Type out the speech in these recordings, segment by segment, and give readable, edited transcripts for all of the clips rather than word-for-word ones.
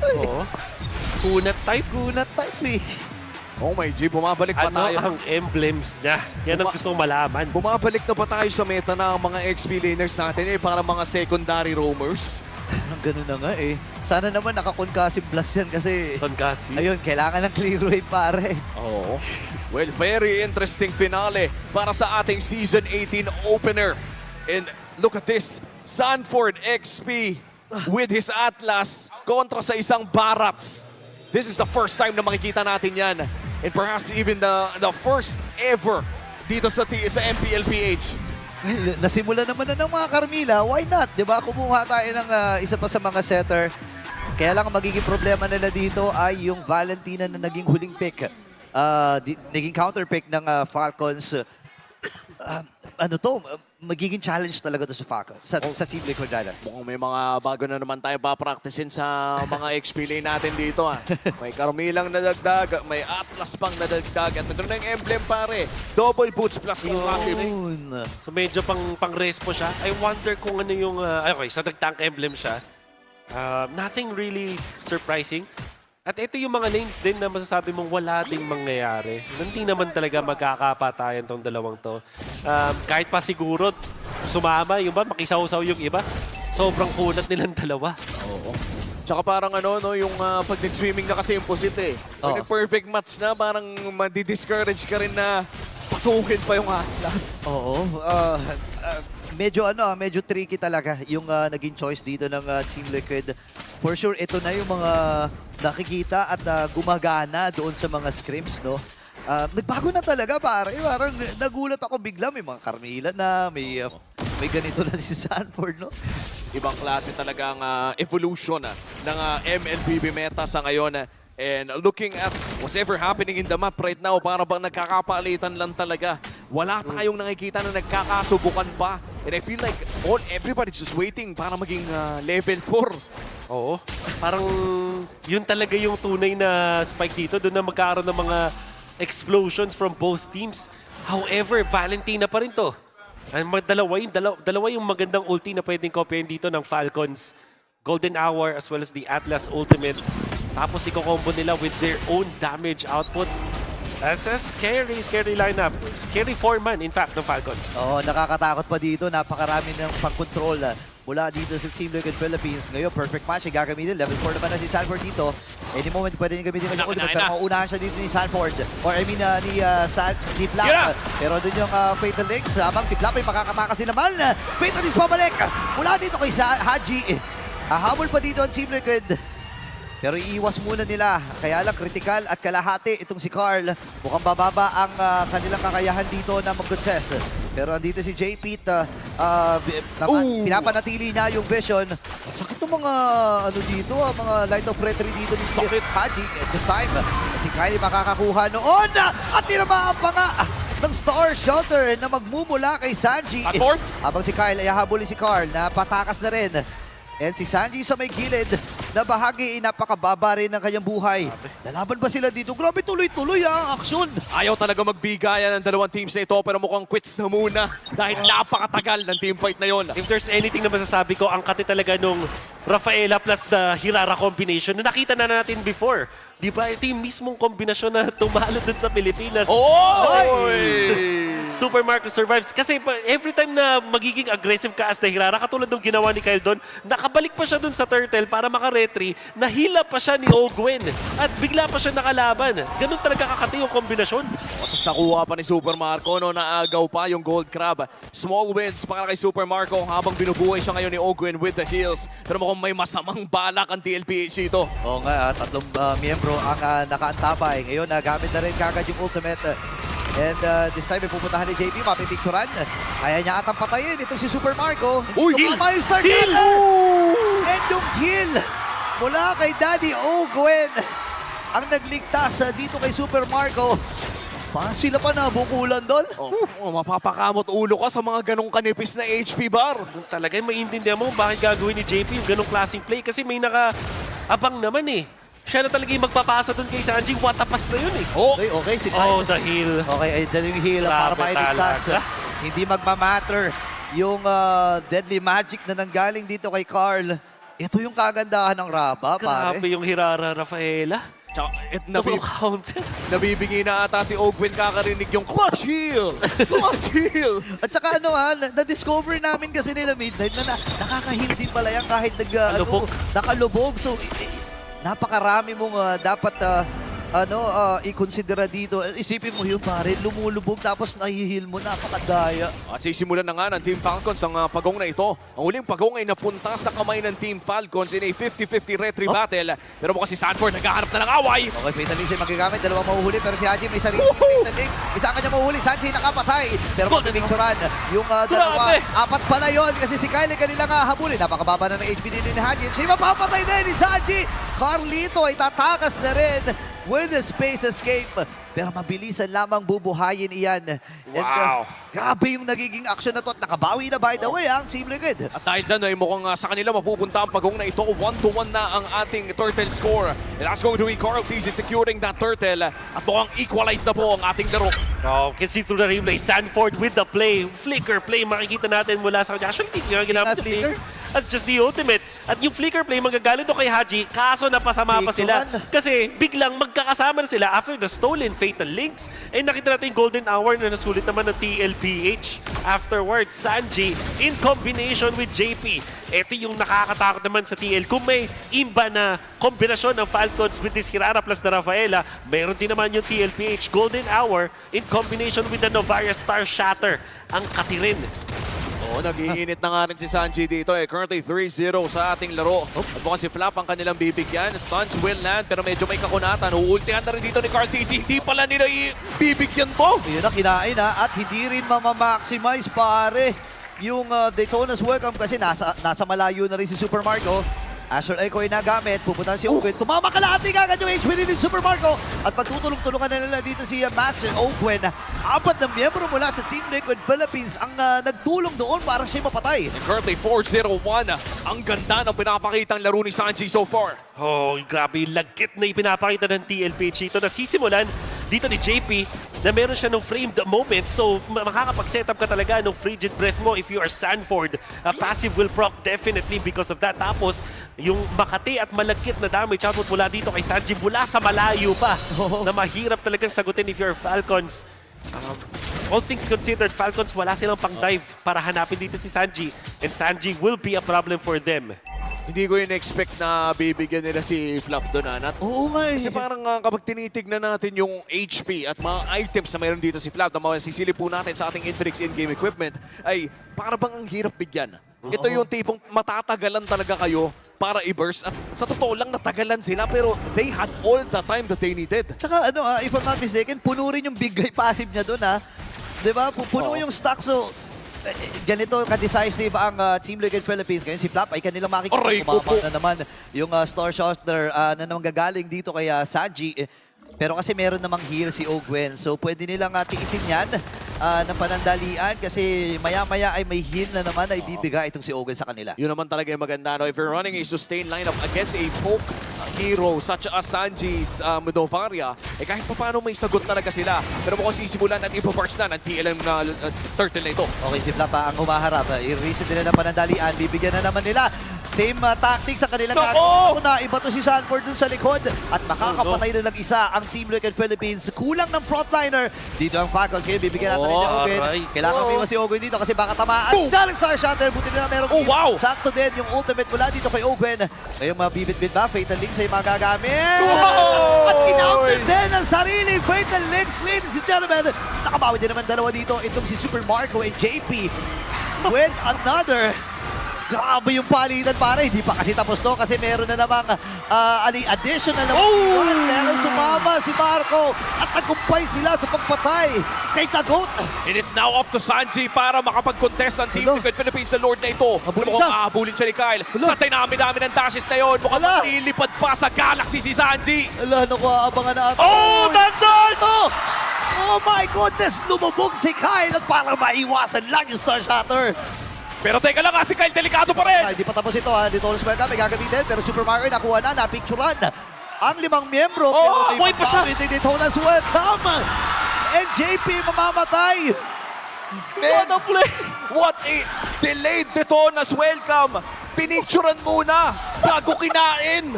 dito eh. Oo. Kunat type. Kunat type eh. Oh my G, bumabalik pa Ano tayo. ang emblems niya? Yan ang gusto kong malaman. Bumabalik na ba tayo sa meta ng mga XP laners natin para mga secondary roamers? Parang ganun na nga eh. Sana naman naka-concussive blast yan kasi Tonkasi. ayun, kailangan ng clear wave pare. Oo. Well, very interesting finale para sa ating Season 18 opener. And look at this, Sanford XP with his Atlas kontra sa isang Barats. This is the first time na makikita natin yan. And perhaps even the first ever dito sa MPLPH. Well, nasimula naman na ng mga Carmilla, why not? Diba? Kumuha tayo ng isa pa sa mga setter. Kaya lang ang magiging problema nila dito ay yung Valentina na naging huling pick. Naging counter pick ng Falcons. Magiging challenge talaga to sa Falcons, sa Team Liquid Diamond. Mukhang may mga bago na naman tayo papracticein sa mga XP lane natin dito. May Carmilang nadagdag, may Atlas pang nadagdag, at nagkaroon ng emblem pare. Double boots plus concussive. Yun. So medyo pang-respo siya. I wonder kung ano yung... okay, so nag-tank emblem siya. Nothing really surprising. At ito yung mga lanes din na masasabi mong wala ding mangyayari. Hindi naman talaga magkakapatayan tong dalawang to. Kahit pa siguro sumama, yung ba, makisaw-saw yung iba. Sobrang kulat nilang dalawa. Oo. Tsaka parang yung pag nag-swimming na kasi imposit eh. Pag perfect match na, parang madi-discourage ka rin na pasukin pa yung Atlas. Oo. Medyo tricky talaga yung naging choice dito ng Team Liquid. For sure, ito na yung mga nakikita at gumagana doon sa mga scrims, no? Nagbago na talaga, pare. Parang nagulat ako bigla. May mga Carmilla na, may ganito na si Sanford, no? Ibang klase talagang evolution ng MLBB meta sa ngayon. And looking at whatever happening in the map right now, para bang nagkakapalitan lang talaga. Wala tayong nakikita na nagkakasubukan pa. And I feel like everybody's just waiting para maging level 4. Oo. Parang yun talaga yung tunay na spike dito. Doon na magkakaroon ng mga explosions from both teams. However, Valentina pa rin to. Dalawa yung magandang ulti na pwedeng kopyahin dito ng Falcons. Golden Hour as well as the Atlas Ultimate. Tapos i-combo nila with their own damage output. That's a scary lineup. Scary 4-man, in fact, ng Falcons. Oo, nakakatakot pa dito. Napakarami ng pang-control mula dito sa Team Liquid Philippines. Ngayon, perfect match ay gagamitin. Level 4 naman na si Sanford dito. Any moment, pwede niya gamitin ng ultimate. Pero mauunahan siya dito ni Sanford. Or I mean, ni Flap. Pero doon yung Fatal Links. Habang si Flap ay makakatakasin naman. Fatal Links pabalik. Mula dito kay Haji. Hahabol pa dito ang Team Liquid. Pero iiwas muna nila. Kaya lang critical at kalahati itong si Carl. Mukhang bababa ang kanilang kakayahan dito na mag-contest. Pero andito si J-Pete. Pinapanatili niya yung vision. Sakit ng mga dito, mga light of retry dito ni Haji. At this time, si Kyle makakakuha noon. At tinamaan pa nga ng Star Shelter na magmumula kay Sanji. Habang si Kyle ay hahabulin si Carl na patakas na rin. And si Sanji sa may gilid na bahagi ay napakababa rin ng kanyang buhay. Nalaban ba sila dito? Grabe tuloy-tuloy ang aksyon. Ayaw talaga magbigayan ng dalawang teams na ito, pero mukhang quits na muna dahil napakatagal ng teamfight na yon. If there's anything na masasabi ko, ang kati talaga nung Rafaela plus the Hirara combination na nakita na natin before. Di ba? Ito yung mismong kombinasyon na tumalo dun sa Pilipinas. Super Marco survives. Kasi every time na magiging aggressive ka as the Hirara, katulad ng ginawa ni Kyle doon, nakabalik pa siya dun sa turtle para makaretry, nahila pa siya ni Ogwen at bigla pa siya nakalaban. Ganun talaga kakati yung kombinasyon. Tapos nakuha pa ni Super Marco, naagaw pa yung Gold Crab. Small wins para kay Super Marco habang binubuhay siya ngayon ni Ogwen with the heals. Pero mukhang may masamang balak ang TLPH dito. Oo nga, tatlong miyembro ang nakaantabay. Ngayon, nagamit na rin kagad yung ultimate. And this time, pupuntahan ni JP, mapipicturan. Kaya niya atang patayin itong si Super Marco. Kill! Kill! And yung kill mula kay Daddy Ogwen ang nagligtas dito kay Super Marco. Sila pa nabukulan doon. Mapapakamot ulo ka sa mga ganong kanipis na HP bar. Talaga, maintindihan mo bakit gagawin ni JP yung ganong klaseng play kasi may naka-abang naman eh. Siya na talaga yung magpapasa doon kay Sanji. Watapas na yun eh. Okay, si Kyle. Oh, the heal. Okay, ay yung heal para Grabe mailigtas. talaga. Hindi magmamatter yung deadly magic na nanggaling dito kay Carl. Ito yung kagandahan ng Raba, pare. Grabe yung Hirara Rafaela. Tsaka, No counter. nabibigay na ata si Ogwin kakarinig yung clutch heal! Clutch heal! At saka na-discover namin kasi nila Midnight na nakakahindi pala yan kahit Nakalubog. nakalubog. So, napakarami mong dapat i-considera dito. Isipin mo yun pare, lumulubog tapos nahihil mo, napakadaya. At sisimulan na nga ng Team Falcons ang pagong na ito. Ang huling pagong ay napunta sa kamay ng Team Falcons in a 50-50 retry battle. Pero mukhang si Sanford naghahanap na ng away. Okay, Fatal Links ay magagamit, dalawang mahuhuli pero si Haji may sarili Fatal Links. Isa kanya mahuhuli, Sanji nakapatay. Pero mapipicturan yung dalawa. Apat pala yun kasi si Kyle ay kanila nga habulin. Napakababa na ng HP din ni Haji. Siya mapapatay din ni Sanji. Carlito ay tatakas na rin with a space escape. Pero mabilisan lamang bubuhayin iyan. And, Wow. grabe yung nagiging action na to. At nakabawi na by the way ang Team Liquid. At dahil dyan ay mukhang sa kanila mapupunta ang pagong na ito. 1-1 na ang ating turtle score. And that's going to be Carl TZ securing that turtle. At mukhang equalize na po ang ating laro. Oh, can see through the replay. Sanford with the play. Flicker play. Makikita natin mula sa kanya. Actually, hindi nga ginamit yung Flicker? flicker. That's just the ultimate. At yung flicker play, magagalit to kay Haji. Kaso napasama pa sila. Kasi biglang magkakasama na sila after the stolen Fatal Links. Eh nakita natin yung golden hour na nasulit naman ng TLPH. Afterwards, Sanji in combination with JP. Ito yung nakakatakot naman sa TL. Kung may imba na kombinasyon ng Falcons with this Hirara plus na Rafaela, mayroon din naman yung TLPH golden hour in combination with the Novaria Star Shatter. Ang katirin. Oo, nag-iinit na nga rin si Sanji dito eh. Currently 3-0 sa ating laro. At mukhang si Flap ang kanilang bibigyan. Stuns will land pero medyo may kakunatan. Uultihan na rin dito ni Carl TZ. Hindi pala nila bibigyan to. Yun na, kinain na at hindi rin mamamaximize pare yung Daytona's welcome kasi nasa malayo na rin si Super Marco. Astral Echo ay nagamit, pupuntahan si Ogwen. Tumama kalahati agad yung HP ni Super Marco. At pagtutulong-tulungan na nila dito si Master Ogwen. Apat na miyembro mula sa Team Liquid Philippines ang nagtulong doon para siya mapatay. And currently 4-0-1. Ang ganda ng pinapakitang laro ni Sanji so far. Oh, grabe yung lagkit na ipinapakita ng TLPH ito. Nasisimulan dito ni JP na meron siya ng framed moment. So, makakapag-set up ka talaga ng frigid breath mo if you are Sanford. Passive will proc definitely because of that. Tapos, yung makati at malagkit na damage output mula dito kay Sanji mula sa malayo pa na mahirap talagang sagutin if you're Falcons. All things considered, Falcons wala silang pang-dive para hanapin dito si Sanji. And Sanji will be a problem for them. Hindi ko in-expect na bibigyan nila si Flap doon, Anat. Oo nga eh. Kasi parang kapag tinitignan natin yung HP at mga items na mayroon dito si Flap na masisili po natin sa ating Infinix in-game equipment, ay para bang ang hirap bigyan. Ito yung tipong matatagalan talaga kayo para i-burst. At sa totoo lang, natagalan sila pero they had all the time that they needed. Tsaka if I'm not mistaken, puno rin yung big guy passive niya doon Diba? Puno yung stock. So, ganito ka-decisive ang Team Liquid Philippines. Ngayon si Flap ay kanilang makikita. Aray, Kumama na naman yung Star Shotter na naman gagaling dito kay Sanji. Pero kasi meron namang heal si Ogwen. So pwede nilang tiisin yan ng panandalian kasi maya-maya ay may heal na naman na ibibigay itong si Ogwen sa kanila. Yun naman talaga yung maganda. No? If you're running a sustained lineup against a poke hero such as Sanji's Novaria, eh kahit pa paano may sagot talaga sila. Pero mukhang sisimulan at ipaparts na ng TLM na turtle na ito. Okay, si Flap ang humaharap. I-reset nila ng panandalian. Bibigyan na naman nila. Same tactics sa kanilang gagawin. Na iba to si Sanford dun sa likod. At makakapatay na lang isa ang Team Liquid Philippines. Kulang ng frontliner. Dito ang Falcons. Kaya bibigyan natin ni Ogwen. aray. Kailangan mo si Ogwen dito kasi baka tamaan. Diyan ang Star Shatter. Buti nila merong Oh, wow! sakto din yung ultimate mula dito kay Ogwen. Ngayong mabibit-bit ba? Fatal Links ay magagamit. Wow! At kinounter din ang sarili. Fatal Links, ladies and gentlemen. Nakabawi din naman dalawa dito. Itong si Super Marco and JP with another. Grabe yung palitan pare. Hindi pa kasi tapos to kasi meron na namang additional na meron sumama si Marco at tagumpay sila sa pagpatay kay Tagot. And it's now up to Sanji para makapag-contest ang Team Hello. Liquid Philippines sa Lord na ito. Habulin Mukhang siya. ahabulin siya ni Kyle. Hello. Sa tinami-dami ng dashes na yun, mukhang Hala. matilipad pa sa Galaxy si Sanji. Ala, naku, abangan na ito. Oh, that's all! Oh my goodness! Lumubog si Kyle at parang maiwasan lang yung Star Shatter. Pero teka lang, si Kyle delikado pa rin. Ay, di pa tapos ito Dito ulit spell may gagamitin. Pero Super Mario ay nakuha na, napicturan. Ang 5 miyembro. Oh, buhay pa siya. Daytona's welcome. And JP mamamatay. What a play! What a delayed Daytona's welcome! Pinicturan muna bago kinain.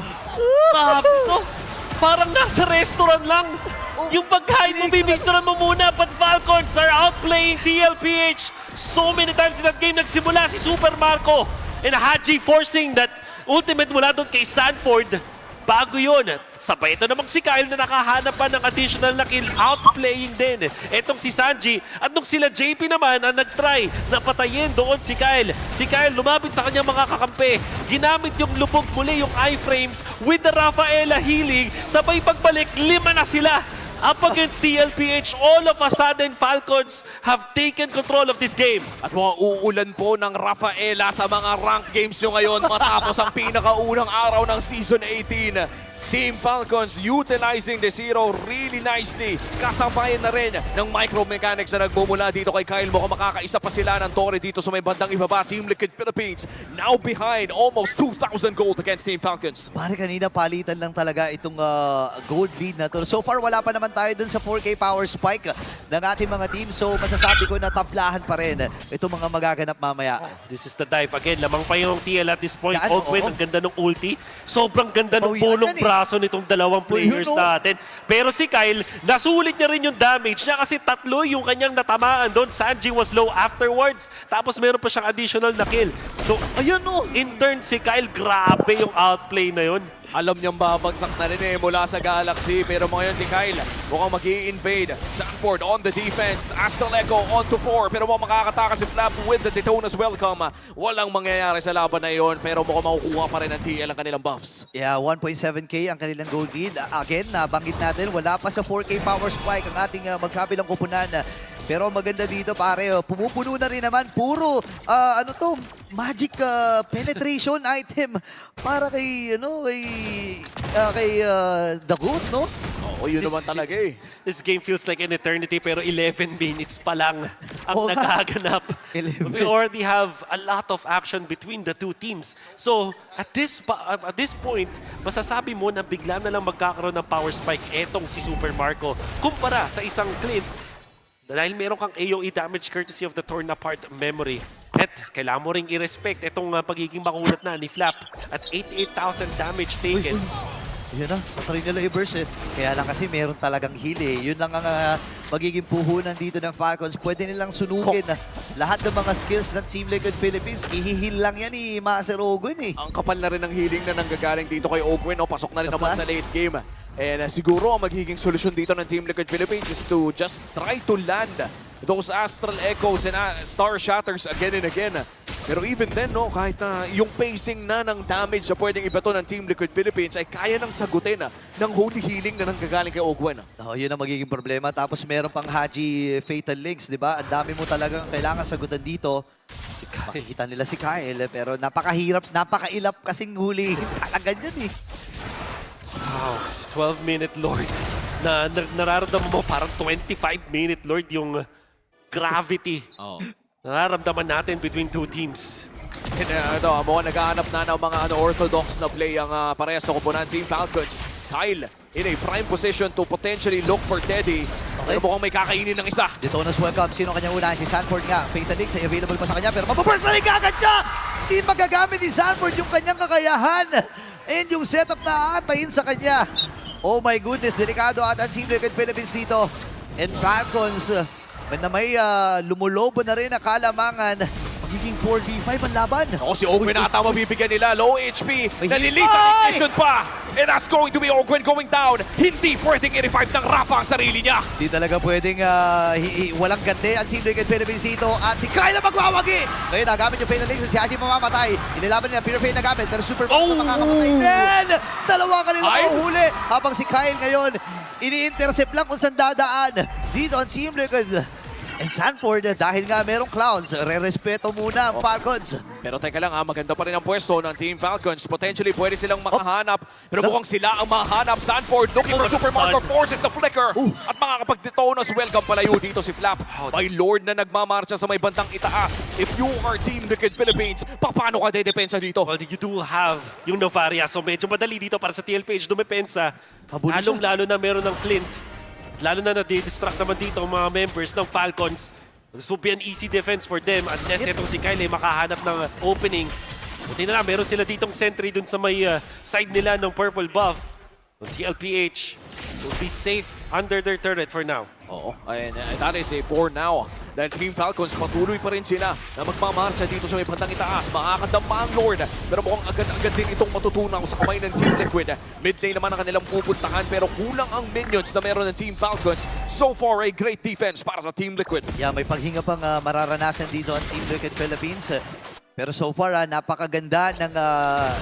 Grabe to. Parang nasa restaurant lang. Yung pagkain mo, bibigturan mo muna. But Falcons are outplaying TLPH. So many times in that game, nagsimula si Super Marco and Haji forcing that ultimate mula doon kay Sanford. Bago yun, sabay ito namang si Kyle na nakahanap pa ng additional na kill, outplaying din. Etong si Sanji at nung sila JP naman ang nagtry na patayin doon si Kyle. Si Kyle lumapit sa kanyang mga kakampi. Ginamit yung lubog muli yung iframes with the Rafaela healing. Sabay pagbalik, 5 na sila. Up against TLPH, all of a sudden, Falcons have taken control of this game. At mga uulan po ng Rafaela sa mga rank games nyo ngayon matapos ang pinakaunang araw ng Season 18. Team Falcons utilizing the zero really nicely. Kasabayan na rin ng micro-mechanics na nagmumula dito kay Kyle. Mukhang makakaisa pa sila ng Torre dito sa may bandang ibaba. Team Liquid Philippines now behind almost 2,000 gold against Team Falcons. Pare, kanina palitan lang talaga itong gold lead na to. So far, wala pa naman tayo dun sa 4K power spike ng ating mga team. So masasabi ko na taplahan pa rin itong mga magaganap mamaya. This is the dive again. Lamang pa yung TL at this point. Yan, Oakwood, oo. ang ganda ng ulti. Sobrang ganda ng Bawian pulong yan braso nitong dalawang players Yun, oh. natin. Pero si Kyle, nasulit niya rin yung damage niya kasi 3 yung kanyang natamaan doon. Sanji was low afterwards. Tapos meron pa siyang additional na kill. So, Ayun oh! in turn, si Kyle, grabe yung outplay na yun. Alam niyang babagsak na rin mula sa Galaxy. Pero ngayon si Kyle mukhang mag-i-invade. Sanford on the defense. Astral Echo on to 4. Pero mukhang makakataka si Flap with the Daytona's welcome. Walang mangyayari sa laban na yon. Pero mukhang makukuha pa rin ng TL ang kanilang buffs. Yeah, 1.7K ang kanilang gold lead. Again, nabanggit natin, wala pa sa 4K power spike ang ating magkabilang kupunan. Pero maganda dito pare, pumupuno na rin naman. Puro, magic penetration item para kay, Dagut, no? Oo, yun naman talaga eh. This game feels like an eternity pero 11 minutes pa lang ang Oo nga. nagaganap. 11. We already have a lot of action between the two teams. So, at this point, masasabi mo na bigla na lang magkakaroon ng power spike etong si Super Marco kumpara sa isang Clint dahil meron kang AoE damage courtesy of the torn apart memory. At kailangan mo ring i-respect itong pagiging makunat na ni Flap at 88,000 damage taken. Yun na, matry nila i-burst Kaya lang kasi meron talagang heal Yun lang ang magiging puhunan dito ng Falcons. Pwede nilang sunugin lahat ng mga skills ng Team Liquid Philippines. Ihihil lang yan ni Master Ogun Ang kapal na rin ng healing na nanggagaling dito kay Ogwin. Pasok na rin The naman plus. sa late game. And siguro ang magiging solusyon dito ng Team Liquid Philippines is to just try to land those Astral Echoes and Star Shatters again and again. Pero even then, kahit yung pacing na ng damage na pwedeng ibato ng Team Liquid Philippines ay kaya nang sagutin ng holy healing na nanggagaling kay Ogwen. Yun ang magiging problema. Tapos meron pang Haji Fatal Links, di ba? Ang dami mo talagang kailangan sagutan dito. Makikita nila si Kyle, pero napakahirap, napakailap kasing huli. Talaga yan Wow, 12-minute Lord. Nararamdaman mo parang 25-minute Lord yung gravity. Nararamdaman natin between two teams. And mukhang naghahanap na ng mga orthodox na play ang parehas sa kupunan Team Falcons. Kyle in a prime position to potentially look for Teddy. Pero mukhang may kakainin ng isa. Daytona's welcome. Sino kanyang unahin? Si Sanford nga. Fatal Links ay available pa sa kanya, pero mapaburst na rin agad siya! Hindi magagamit ni Sanford yung kanyang kakayahan. And yung setup na aatayin sa kanya. Oh my goodness, delikado at ang Team Liquid Philippines dito. And Falcons, na may lumulobo na rin na kalamangan. Magiging 4v5 ang laban. Ako si Ogwen ata mabibigyan nila. Low HP. Ay! Nalilitan ignition pa. And that's going to be Ogwen going down. Hindi pwedeng i-revive ng Rafa ang sarili niya. Di talaga pwedeng walang gante ang Team Liquid Philippines dito. At si Kyle ang magwawagi. Ngayon nagamit yung Fatal Links. Si Haji mamamatay. Inilaban nila Pure Fade nagamit. Pero Super makakamatay din. Dalawa kanila mahuhuli. Habang si Kyle ngayon, ini-intercept lang kung saan dadaan. Dito ang Team Liquid. And Sanford, dahil nga merong clowns, re-respeto muna ang Falcons. Pero teka lang maganda pa rin ang pwesto ng Team Falcons. Potentially pwede silang makahanap. Pero mukhang sila ang mahanap. Sanford looking for Super Marco, forces the flicker. At makakapag-detonas welcome palayo dito si Flap. My Lord na nagmamarcha sa may bandang itaas. If you are Team Liquid Philippines, paano ka dedepensa dito? Well, you do have yung Novaria. So medyo madali dito para sa TLPH dumepensa. Habulin siya. Lalong-lalo na meron ng Clint. Lalo na na-distract naman dito ang mga members ng Falcons. This will be an easy defense for them unless itong si Kyle ay makahanap ng opening. Buti na lang, meron sila ditong sentry dun sa may side nila ng purple buff. So TLPH will be safe under their turret for now. Oo, and that is a 4 now. Dahil Team Falcons, patuloy pa rin sila na magmamarcha dito sa may bandang itaas. Makakadama ang Lord. Pero mukhang agad-agad din itong matutunaw sa kamay ng Team Liquid. Mid lane naman ang kanilang pupuntahan pero kulang ang minions na meron ng Team Falcons. So far, a great defense para sa Team Liquid. Yeah, may paghinga pang mararanasan dito ang Team Liquid Philippines. Pero so far, napakaganda ng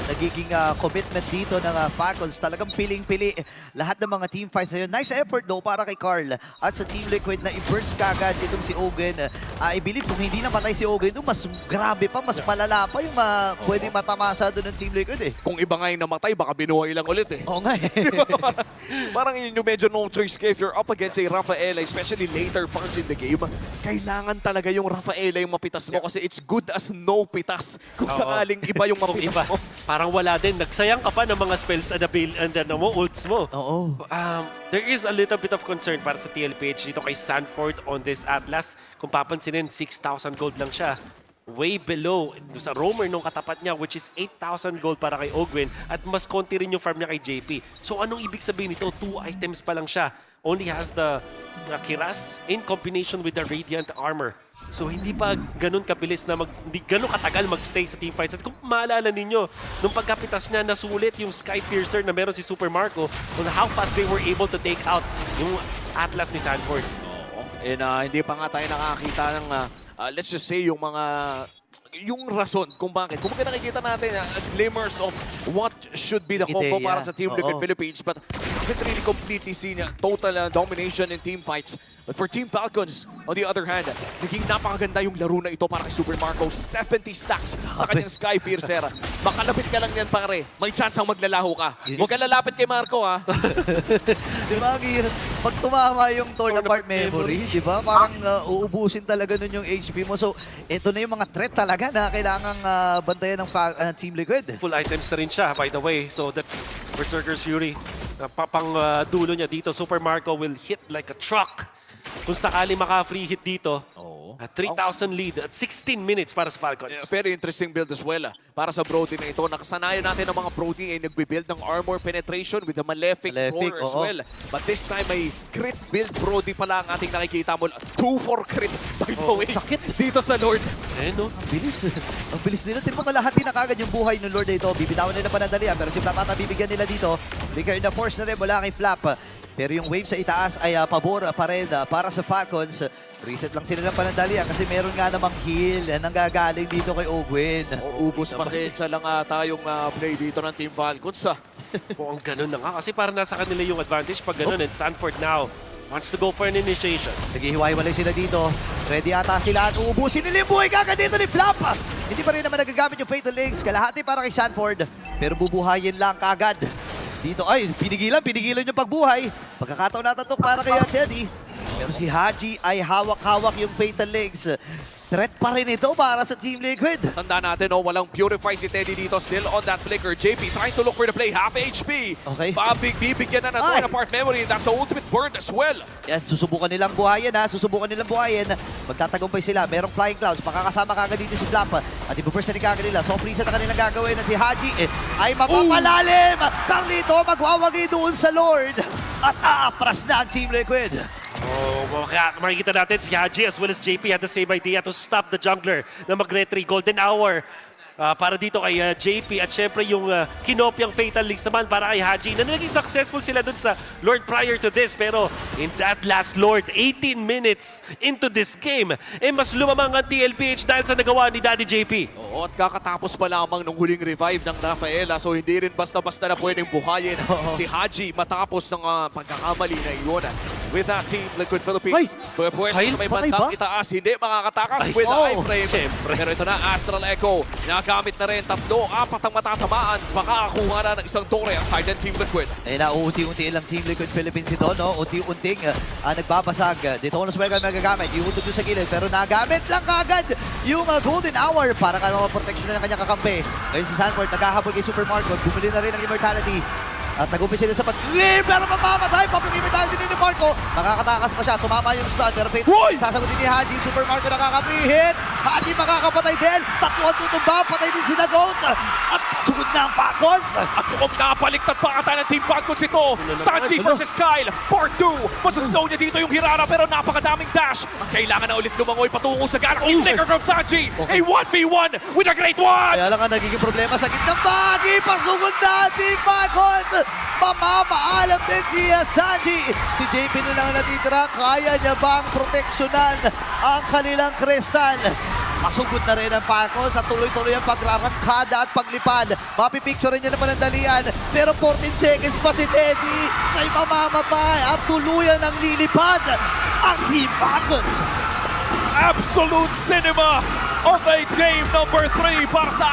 nagiging commitment dito ng Falcons. Talagang piling-pili lahat ng mga team fights na yun. Nice effort though para kay Carl at sa Team Liquid na i-burst kagad itong si Ogen. I believe kung hindi namatay si Ogen, mas grabe pa, mas malala pa yung pwedeng matamasa doon ng Team Liquid eh. Kung iba nga yung namatay, baka binuhay lang ulit eh. Oo nga eh. Parang yun yung medyo no choice if you're up against a Rafaela, especially later parts in the game. Kailangan talaga yung Rafaela yung mapitas mo kasi it's good as no pitas kung Oo. sakaling iba yung Kung mapitas iba, mo. parang wala din. Nagsayang ka pa ng mga spells and ults mo. Oo. There is a little bit of concern para sa TLPH dito kay Sanford on this Atlas. Kung papansinin, 6,000 gold lang siya. Way below sa roamer nung katapat niya, which is 8,000 gold para kay Ogwin. At mas konti rin yung farm niya kay JP. So anong ibig sabihin nito? 2 items pa lang siya. Only has the Kiras in combination with the Radiant Armor. So hindi pa ganun kabilis na hindi ganun katagal magstay sa team fights. At kung maalala ninyo, nung pagkapitas niya, nasulit yung Sky Piercer na meron si Super Marco on how fast they were able to take out yung Atlas ni Sanford. And hindi pa nga tayo nakakita ng, let's just say, yung rason kung bakit. Kung bakit nakikita natin glimmers of what should be the combo Ideya. para sa Team Liquid Oo. Philippines, but haven't really completely seen total domination in team fights. But for Team Falcons, on the other hand, naging napakaganda yung laro na ito para kay Super Marco. 70 stacks sa kanyang Sky Piercer. Makalapit ka lang yan, pare. May chance ang maglalaho ka. Huwag ka lalapit kay Marco, ha? Di ba, ang hirap? Pag tumama yung torn apart memory, di ba? Parang uubusin talaga nun yung HP mo. So, ito na yung mga threat talaga na kailangang bantayan ng Team Liquid. Full items na rin siya, by the way. So that's Berserker's Fury. Pang dulo niya dito, Super Marco will hit like a truck. Kung sakali maka-free hit dito, 3,000 lead at 16 minutes para sa Falcons. Very interesting build as well. Para sa Brody na ito, nakasanayan natin ng mga Brody ay nagbe-build ng armor penetration with the Malefic Roar as oo. well. But this time ay crit build Brody pala ang ating nakikita mo. 2-4 crit by the way. sakit. Dito sa Lord. Eh, no? Ang bilis. Ang bilis nila. Tingnan mo kalahati na kagad yung buhay ng Lord na ito. Bibitawan nila panandalian. Pero si Flap ata bibigyan nila dito. Bigger na force na rin mula kay Flap. Pero yung wave sa itaas ay pabor pa rin para sa Falcons. Reset lang sila ng panandalian kasi meron nga namang heal na nanggagaling dito kay Ogwin. Ubus pasensya lang tayong play dito ng Team Falcons. Kung ang ganun na nga. Kasi parang nasa kanila yung advantage pag ganun. And Sanford now wants to go for an initiation. Naghihiwa-hiwalay sila dito. Ready ata sila at uubusin nila yung buhay kagad dito ni Flap. Hindi pa rin naman nagagamit yung Fatal Links. Kalahati para kay Sanford. Pero bubuhayin lang kagad. Dito ay pinigilan yung pagbuhay. Pagkakataon natatok para kay Teddy. Pero si Haji ay hawak-hawak yung Fatal Legs. Threat pa rin ito para sa Team Liquid. Tanda natin, walang purify si Teddy dito. Still on that flicker. JP trying to look for the play. Half HP. Okay. Bibigyan na ng torn apart memory. That's the ultimate burn as well. Yan, susubukan nilang buhayin ha. Susubukan nilang buhayin. Magtatagumpay sila. Merong Flying Clouds. Makakasama kagad dito si Flap. At ibuburst na ni kagad nila. So, freeze na kanilang gagawin. At si Haji ay mapapalalim. Carlito magwawagi doon sa Lord. At aatras na ang Team Liquid. Oh, makikita natin si Haji as well as JP had the same idea to stop the jungler na mag-retry. Golden hour para dito kay JP at syempre yung kinopyang Fatal Links naman para kay Haji na naging successful sila dun sa Lord prior to this pero in that last Lord 18 minutes into this game mas lumamang ang TLPH dahil sa nagawa ni Daddy JP. Oo, at kakatapos pa lamang nung huling revive ng Rafaela. So hindi rin basta-basta na pwedeng buhayin si Haji matapos ng pagkakamali na iyon. With that Team Liquid Philippines, pwede sa may patay bandang ba? itaas, hindi makakatakas Ay, with the oh, iframe. syempre. Pero ito na, Astral Echo. Nagamit na rin 3, 4 ang matatamaan. Makakakuha na ng isang tore ang side ng Team Liquid. Eh na, unti-unti lang Team Liquid Philippines ito, no? Unti-unting nagbabasag. Dito ko na swelga magagamit. Iutot doon sa gilid. Pero nagamit lang kagad yung Golden Hour para protection na ng kanyang kakampi. Ngayon si Sanford, naghahabol kay Super Marco. Bumili na rin ng Immortality. At nag-umpisa sila sa pag-leave, pero mamamatay. Papagimitan din ni Marco. Nakakatakas pa siya. Tumama yung stun. Pero Fate, Hoy! sasagutin ni Haji. Super Marco nakaka-free-hit. Haji makakapatay din. Tatlo ang tutumba. Patay din si Goat. At sugod na ang Falcons. At mukhang nakapaliktad pa ata ng Team Falcons ito. Sanji versus Kyle, part 2. Masaslow niya dito yung Hirara pero napakadaming dash. Kailangan na ulit lumangoy patungo sa Galaxy. Flicker from Sanji. Okay. A 1v1 with a great one. Kaya lang ang nagiging problema sa gitnang bahagi. Pasugod na ang Team Falcons. Mamamaalam din si Sanji. Si JP na lang natitira. Kaya niya bang proteksyonan ang kanilang kristal? Masugod na rin ang Falcons at tuloy-tuloy ang pagrarangkada at paglipad. Mapipicture niya naman ang dalian. Pero 14 seconds pa si Teddy. Siya'y mamamatay at tuluyan ang lilipad ang Team Falcons. Absolute cinema of a game number 3 para sa